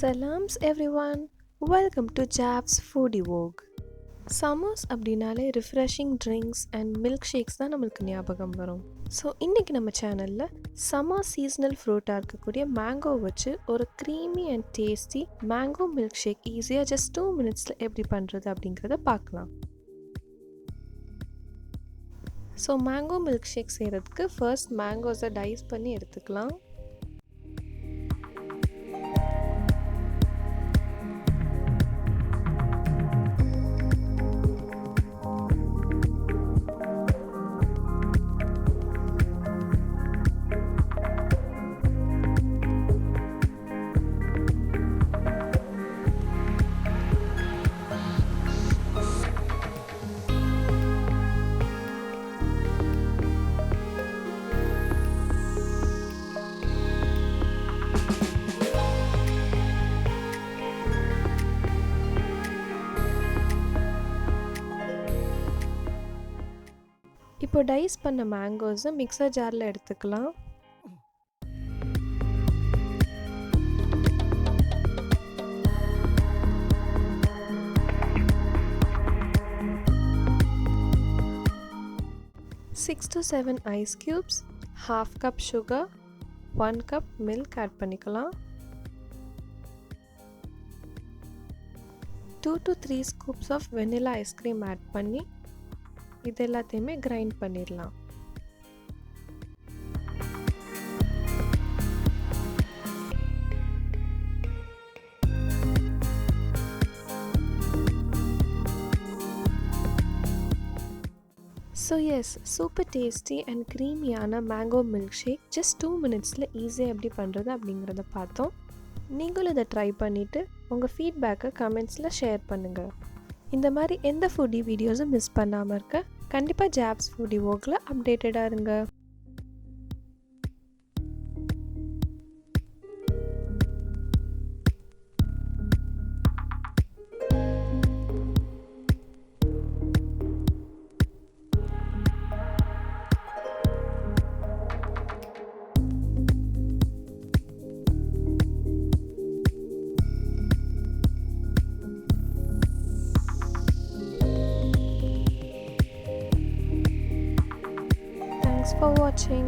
Salams everyone, welcome to Foodie Vogue. Summers அப்படினாலே refreshing drinks and milk shakes தான் நம்மளுக்கு ஞாபகம் வரும். ஸோ இன்றைக்கி நம்ம சேனலில் சம்மர் சீசனல் ஃப்ரூட்டாக இருக்கக்கூடிய மேங்கோ வச்சு ஒரு creamy and tasty mango milk shake ஈஸியாக ஜஸ்ட் 2 மினிட்ஸில் எப்படி பண்ணுறது அப்படிங்கிறத பார்க்கலாம். ஸோ மேங்கோ மில்க் ஷேக் செய்கிறதுக்கு ஃபர்ஸ்ட் மேங்கோஸை டைஸ் பண்ணி எடுத்துக்கலாம். இப்போ டைஸ் பண்ண மேங்கோஸை மிக்சர் ஜாரில் எடுத்துக்கலாம். Six to 7 ice cubes, 1/2 cup sugar, 1 cup milk add பண்ணிக்கலாம். 2 to 3 scoops of vanilla ice cream add பண்ணி இது எல்லாத்தையுமே கிரைண்ட் பண்ணிடலாம். So yes, super tasty and க்ரீமியான மேங்கோ மில்க் ஷேக் ஜஸ்ட் 2 மினிட்ஸில் ஈஸியாக எப்படி பண்ணுறது அப்படிங்கிறத பார்த்தோம். நீங்களும் இதை ட்ரை பண்ணிவிட்டு உங்கள் ஃபீட்பேக்கை கமெண்ட்ஸில் ஷேர் பண்ணுங்கள். இந்த மாதிரி எந்த ஃபுட்டி வீடியோஸும் மிஸ் பண்ணாமல் இருக்க கண்டிப்பாக ஃபுடி வோகில் அப்டேட்டடாக இருங்க. Thanks for watching.